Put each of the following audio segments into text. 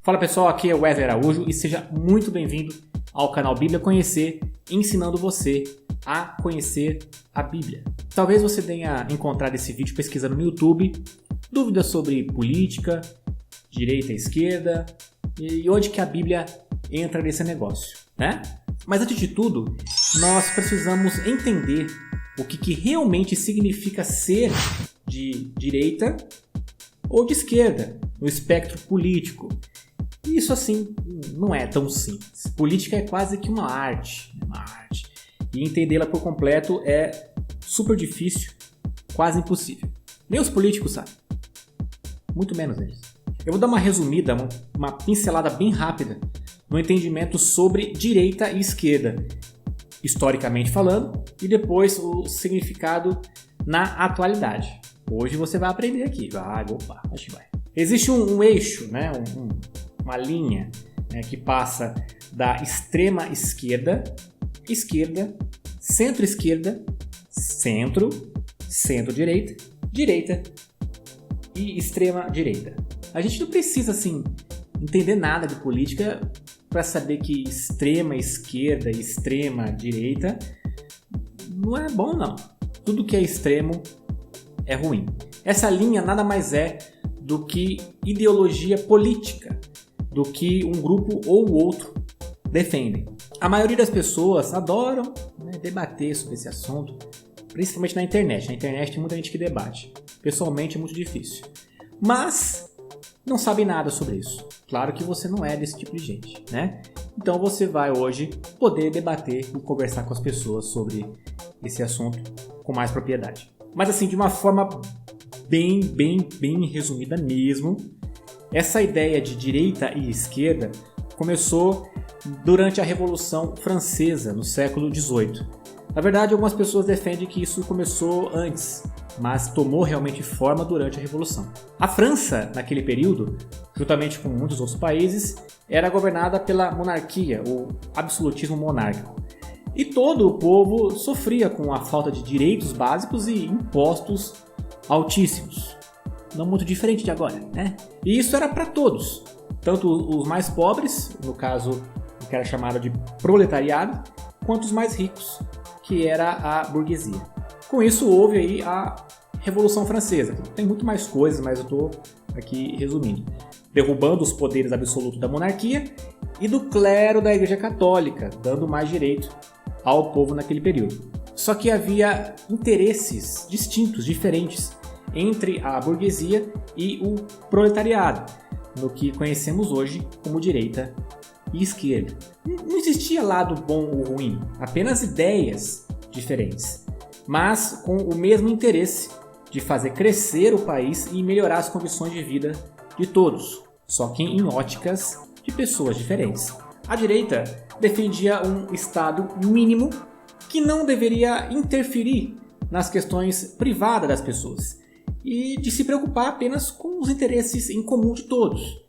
Fala pessoal, aqui é o Wesley Araújo e seja muito bem-vindo ao canal Bíblia Conhecer, ensinando você a conhecer a Bíblia. Talvez você tenha encontrado esse vídeo pesquisando no YouTube, dúvidas sobre política, direita e esquerda, e onde que a Bíblia entra nesse negócio, né? Mas antes de tudo, nós precisamos entender o que realmente significa ser de direita ou de esquerda no espectro político. E isso assim não é tão simples. Política é quase que uma arte. E entendê-la por completo é super difícil, quase impossível. Nem os políticos sabem. Muito menos eles. Eu vou dar uma resumida, uma pincelada bem rápida no entendimento sobre direita e esquerda, historicamente falando, e depois o significado na atualidade. Hoje você vai aprender aqui. Acho que vai. Existe um eixo, né? Uma linha, né, que passa da extrema esquerda, centro-esquerda, centro-direita, direita e extrema-direita. A gente não precisa assim entender nada de política para saber que extrema esquerda e extrema direita não é bom, não. Tudo que é extremo é ruim. Essa linha nada mais é do que ideologia política, do que um grupo ou outro defendem. A maioria das pessoas adoram, né, debater sobre esse assunto, principalmente na internet. Na internet tem muita gente que debate. Pessoalmente é muito difícil. Mas não sabe nada sobre isso. Claro que você não é desse tipo de gente, né? Então você vai hoje poder debater e conversar com as pessoas sobre esse assunto com mais propriedade. Mas assim, de uma forma bem resumida mesmo, essa ideia de direita e esquerda começou durante a Revolução Francesa, no século XVIII. Na verdade, algumas pessoas defendem que isso começou antes, mas tomou realmente forma durante a Revolução. A França, naquele período, juntamente com muitos outros países, era governada pela monarquia, o absolutismo monárquico. E todo o povo sofria com a falta de direitos básicos e impostos altíssimos. Não muito diferente de agora, né? E isso era para todos, tanto os mais pobres, no caso o que era chamado de proletariado, quanto os mais ricos, que era a burguesia. Com isso houve aí a Revolução Francesa. Tem muito mais coisas, mas eu estou aqui resumindo. Derrubando os poderes absolutos da monarquia e do clero da Igreja Católica, dando mais direito ao povo naquele período. Só que havia interesses distintos, diferentes, entre a burguesia e o proletariado, no que conhecemos hoje como direita e esquerda. Não existia lado bom ou ruim, apenas ideias diferentes, mas com o mesmo interesse de fazer crescer o país e melhorar as condições de vida de todos, só que em óticas de pessoas diferentes. A direita defendia um Estado mínimo que não deveria interferir nas questões privadas das pessoas e de se preocupar apenas com os interesses em comum de todos.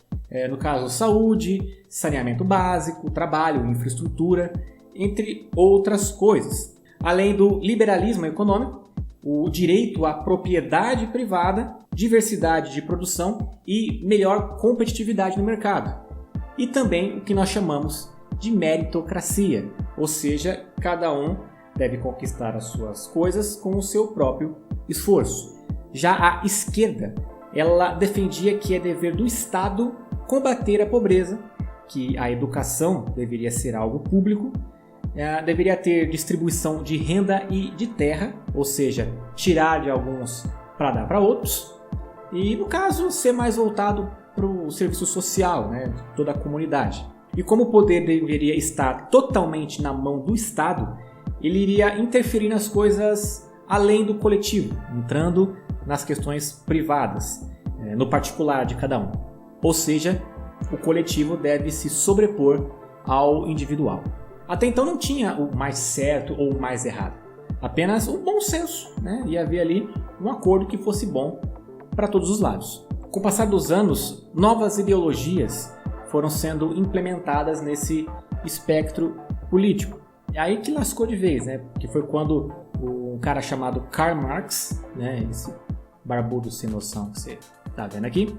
No caso, saúde, saneamento básico, trabalho, infraestrutura, entre outras coisas. Além do liberalismo econômico, o direito à propriedade privada, diversidade de produção e melhor competitividade no mercado. E também o que nós chamamos de meritocracia, ou seja, cada um deve conquistar as suas coisas com o seu próprio esforço. Já a esquerda, ela defendia que é dever do Estado combater a pobreza, que a educação deveria ser algo público, deveria ter distribuição de renda e de terra, ou seja, tirar de alguns para dar para outros, e no caso ser mais voltado para o serviço social, né, de toda a comunidade. E como o poder deveria estar totalmente na mão do Estado, ele iria interferir nas coisas além do coletivo, entrando nas questões privadas, no particular de cada um. Ou seja, o coletivo deve se sobrepor ao individual. Até então não tinha o mais certo ou o mais errado, apenas o bom senso, né? E havia ali um acordo que fosse bom para todos os lados. Com o passar dos anos, novas ideologias foram sendo implementadas nesse espectro político. É aí que lascou de vez, né? Que foi quando um cara chamado Karl Marx, né? Esse barbudo sem noção que você tá vendo aqui?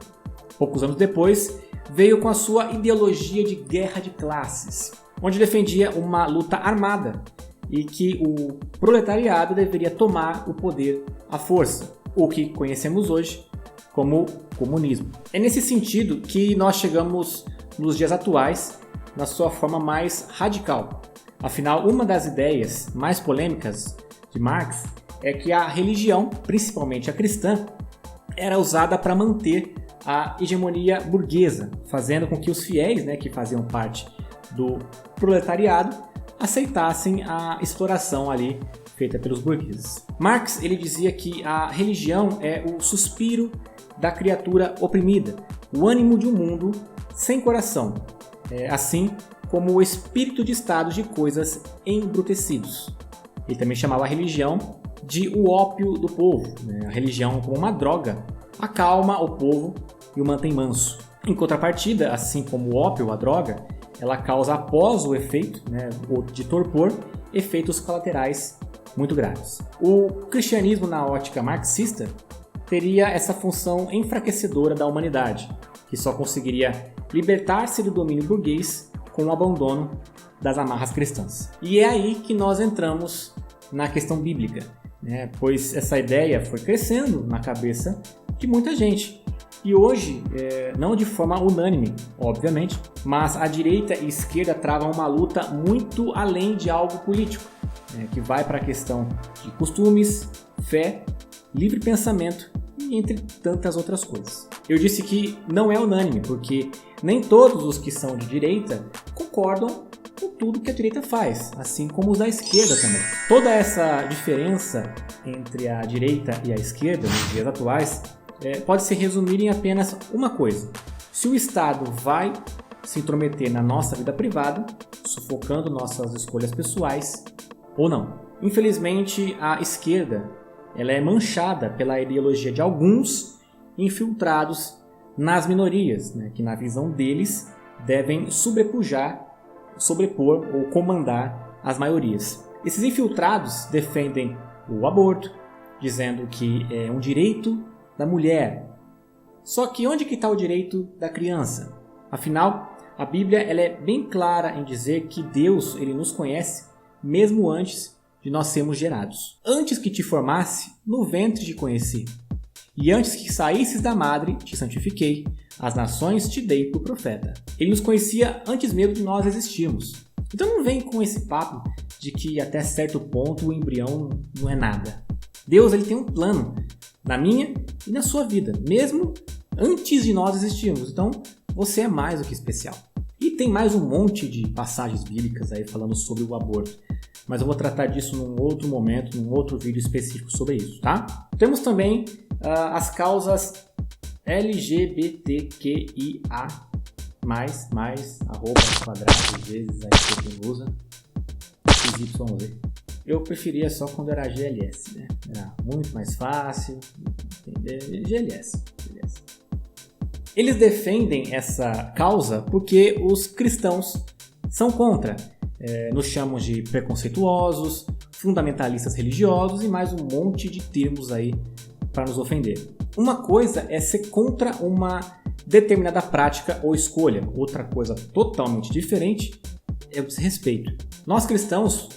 Poucos anos depois, veio com a sua ideologia de guerra de classes, onde defendia uma luta armada e que o proletariado deveria tomar o poder à força, o que conhecemos hoje como comunismo. É nesse sentido que nós chegamos nos dias atuais na sua forma mais radical. Afinal, uma das ideias mais polêmicas de Marx é que a religião, principalmente a cristã, era usada para manter a hegemonia burguesa, fazendo com que os fiéis, que faziam parte do proletariado, aceitassem a exploração ali feita pelos burgueses. Marx ele dizia que a religião é o suspiro da criatura oprimida, o ânimo de um mundo sem coração, assim como o espírito de estados de coisas embrutecidos. Ele também chamava a religião de o ópio do povo. A religião, como uma droga, acalma o povo e o mantém manso. Em contrapartida, assim como o ópio, a droga, ela causa após o efeito de torpor, efeitos colaterais muito graves. O cristianismo, na ótica marxista, teria essa função enfraquecedora da humanidade, que só conseguiria libertar-se do domínio burguês com o abandono das amarras cristãs. E é aí que nós entramos na questão bíblica, pois essa ideia foi crescendo na cabeça de muita gente. E hoje, não de forma unânime, obviamente, mas a direita e a esquerda travam uma luta muito além de algo político, que vai para a questão de costumes, fé, livre pensamento e entre tantas outras coisas. Eu disse que não é unânime, porque nem todos os que são de direita concordam com tudo que a direita faz, assim como os da esquerda também. Toda essa diferença entre a direita e a esquerda nos dias atuais pode se resumir em apenas uma coisa: se o Estado vai se intrometer na nossa vida privada, sufocando nossas escolhas pessoais ou não. Infelizmente, a esquerda ela é manchada pela ideologia de alguns infiltrados nas minorias, que na visão deles devem sobrepor ou comandar as maiorias. Esses infiltrados defendem o aborto, dizendo que é um direito da mulher. Só que onde que está o direito da criança? Afinal, a Bíblia ela é bem clara em dizer que Deus ele nos conhece mesmo antes de nós sermos gerados. Antes que te formasse, no ventre te conheci. E antes que saísses da madre, te santifiquei. As nações te dei por profeta. Ele nos conhecia antes mesmo de nós existirmos. Então não vem com esse papo de que até certo ponto o embrião não é nada. Deus ele tem um plano na minha e na sua vida, mesmo antes de nós existirmos. Então você é mais do que especial. E tem mais um monte de passagens bíblicas aí falando sobre o aborto. Mas eu vou tratar disso num outro momento, num outro vídeo específico sobre isso, tá? Temos também as causas LGBTQIA+, arroba, quadrado, vezes, aí quem usa, XYZ. Eu preferia só quando era GLS, Era muito mais fácil, entender? GLS. Eles defendem essa causa porque os cristãos são contra. Nos chamam de preconceituosos, fundamentalistas religiosos e mais um monte de termos aí para nos ofender. Uma coisa é ser contra uma determinada prática ou escolha. Outra coisa totalmente diferente é o desrespeito. Nós cristãos,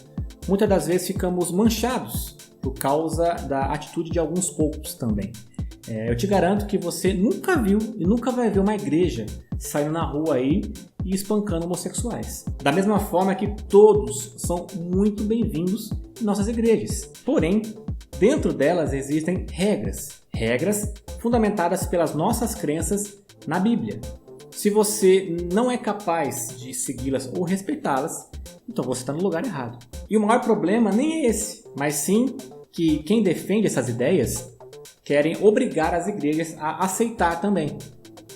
muitas das vezes ficamos manchados por causa da atitude de alguns poucos também. Eu te garanto que você nunca viu e nunca vai ver uma igreja saindo na rua aí e espancando homossexuais. Da mesma forma que todos são muito bem-vindos em nossas igrejas. Porém, dentro delas existem regras fundamentadas pelas nossas crenças na Bíblia. Se você não é capaz de segui-las ou respeitá-las, então você está no lugar errado. E o maior problema nem é esse, mas sim que quem defende essas ideias querem obrigar as igrejas a aceitar também.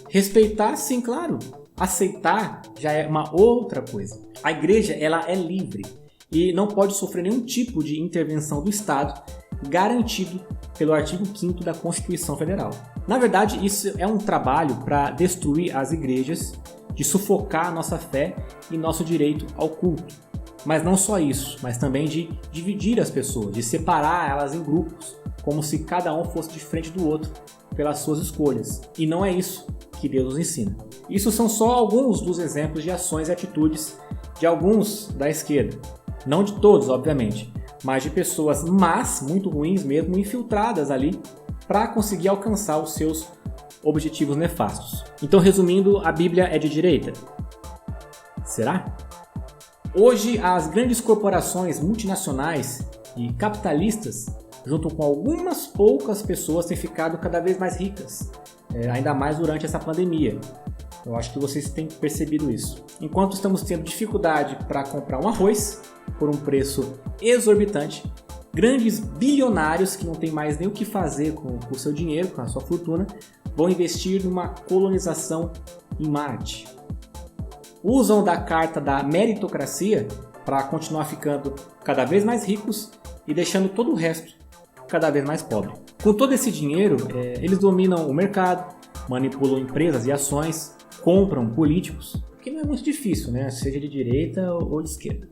Respeitar, sim, claro. Aceitar já é uma outra coisa. A igreja ela é livre e não pode sofrer nenhum tipo de intervenção do Estado garantido pelo artigo 5º da Constituição Federal. Na verdade, isso é um trabalho para destruir as igrejas, de sufocar a nossa fé e nosso direito ao culto. Mas não só isso, mas também de dividir as pessoas, de separar elas em grupos, como se cada um fosse diferente do outro pelas suas escolhas. E não é isso que Deus nos ensina. Isso são só alguns dos exemplos de ações e atitudes de alguns da esquerda. Não de todos, obviamente, mas de pessoas más, muito ruins mesmo, infiltradas ali para conseguir alcançar os seus objetivos nefastos. Então, resumindo, a Bíblia é de direita? Será? Hoje, as grandes corporações multinacionais e capitalistas, junto com algumas poucas pessoas, têm ficado cada vez mais ricas, ainda mais durante essa pandemia. Eu acho que vocês têm percebido isso. Enquanto estamos tendo dificuldade para comprar um arroz por um preço exorbitante, grandes bilionários que não têm mais nem o que fazer com o seu dinheiro, com a sua fortuna, vão investir numa colonização em Marte. Usam da carta da meritocracia para continuar ficando cada vez mais ricos e deixando todo o resto cada vez mais pobre. Com todo esse dinheiro, eles dominam o mercado, manipulam empresas e ações, compram políticos, que não é muito difícil, né? Seja de direita ou de esquerda.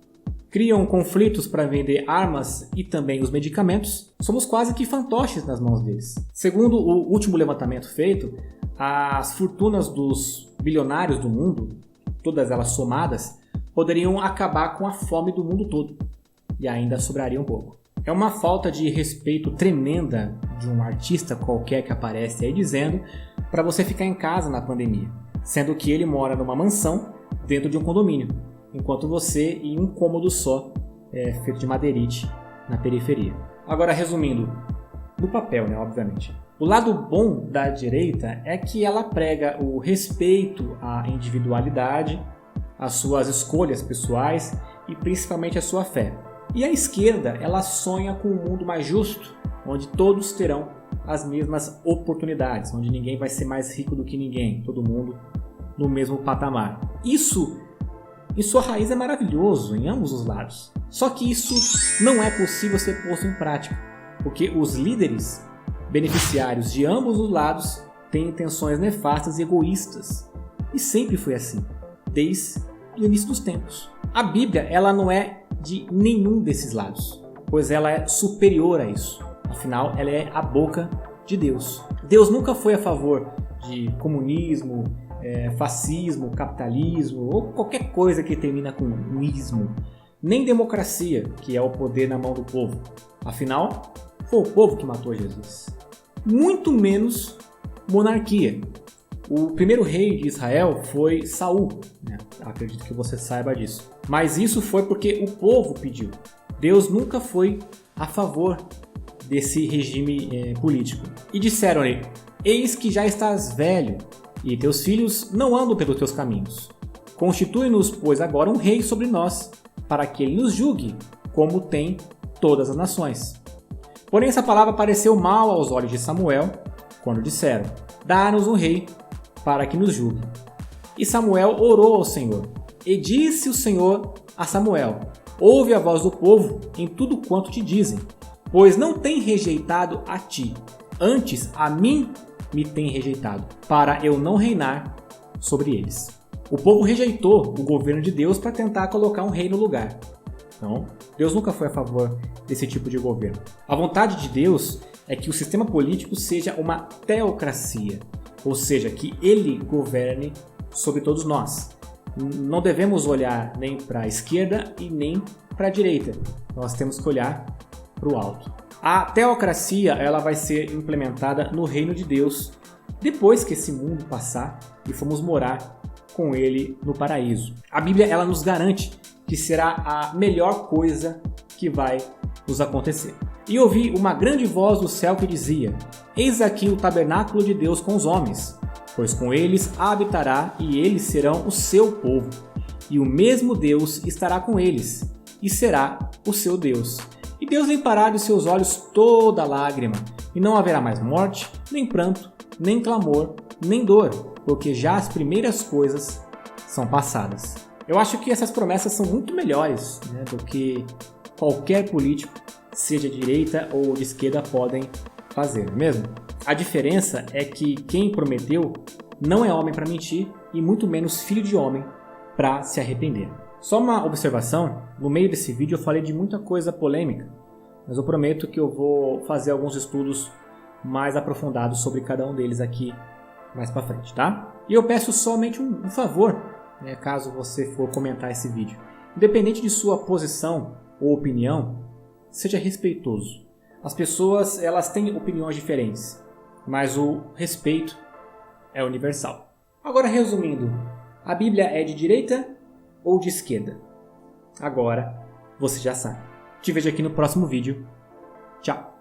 Criam conflitos para vender armas e também os medicamentos. Somos quase que fantoches nas mãos deles. Segundo o último levantamento feito, as fortunas dos bilionários do mundo, todas elas somadas, poderiam acabar com a fome do mundo todo. E ainda sobraria um pouco. É uma falta de respeito tremenda de um artista qualquer que aparece aí dizendo para você ficar em casa na pandemia, sendo que ele mora numa mansão dentro de um condomínio, enquanto você em um cômodo só, feito de madeirite, na periferia. Agora, resumindo, no papel, né, obviamente. O lado bom da direita é que ela prega o respeito à individualidade, às suas escolhas pessoais e principalmente à sua fé. E a esquerda, ela sonha com um mundo mais justo, onde todos terão as mesmas oportunidades, onde ninguém vai ser mais rico do que ninguém, todo mundo no mesmo patamar. Isso, em sua raiz, é maravilhoso em ambos os lados. Só que isso não é possível ser posto em prática, porque os líderes beneficiários de ambos os lados têm intenções nefastas e egoístas. E sempre foi assim, desde o início dos tempos. A Bíblia, ela não é de nenhum desses lados, pois ela é superior a isso. Afinal, ela é a boca de Deus. Deus nunca foi a favor de comunismo, fascismo, capitalismo ou qualquer coisa que termina com ismo. Nem democracia, que é o poder na mão do povo. Afinal, foi o povo que matou Jesus. Muito menos monarquia. O primeiro rei de Israel foi Saul, né? Acredito que você saiba disso. Mas isso foi porque o povo pediu. Deus nunca foi a favor desse regime político. E disseram-lhe: eis que já estás velho, e teus filhos não andam pelos teus caminhos. Constitui-nos, pois, agora um rei sobre nós, para que ele nos julgue, como tem todas as nações. Porém, essa palavra pareceu mal aos olhos de Samuel, quando disseram: dá-nos um rei, para que nos julgue. E Samuel orou ao Senhor. E disse o Senhor a Samuel: ouve a voz do povo em tudo quanto te dizem, pois não tem rejeitado a ti, antes a mim me tem rejeitado, para eu não reinar sobre eles. O povo rejeitou o governo de Deus para tentar colocar um rei no lugar. Então, Deus nunca foi a favor desse tipo de governo. A vontade de Deus é que o sistema político seja uma teocracia, ou seja, que ele governe sobre todos nós. Não devemos olhar nem para a esquerda e nem para a direita. Nós temos que olhar para o alto. A teocracia, ela vai ser implementada no reino de Deus depois que esse mundo passar e formos morar com ele no paraíso. A Bíblia, ela nos garante que será a melhor coisa que vai nos acontecer. E ouvi uma grande voz do céu que dizia: eis aqui o tabernáculo de Deus com os homens, pois com eles habitará e eles serão o seu povo. E o mesmo Deus estará com eles e será o seu Deus. E Deus limpará dos seus olhos toda lágrima, e não haverá mais morte, nem pranto, nem clamor, nem dor, porque já as primeiras coisas são passadas. Eu acho que essas promessas são muito melhores, né, do que qualquer político, seja de direita ou de esquerda, podem fazer, não é mesmo? A diferença é que quem prometeu não é homem para mentir e muito menos filho de homem para se arrepender. Só uma observação, no meio desse vídeo eu falei de muita coisa polêmica, mas eu prometo que eu vou fazer alguns estudos mais aprofundados sobre cada um deles aqui mais pra frente, tá? E eu peço somente um favor, né, caso você for comentar esse vídeo. Independente de sua posição ou opinião, seja respeitoso. As pessoas, elas têm opiniões diferentes, mas o respeito é universal. Agora, resumindo, a Bíblia é de direita ou de esquerda? Agora você já sabe. Te vejo aqui no próximo vídeo. Tchau!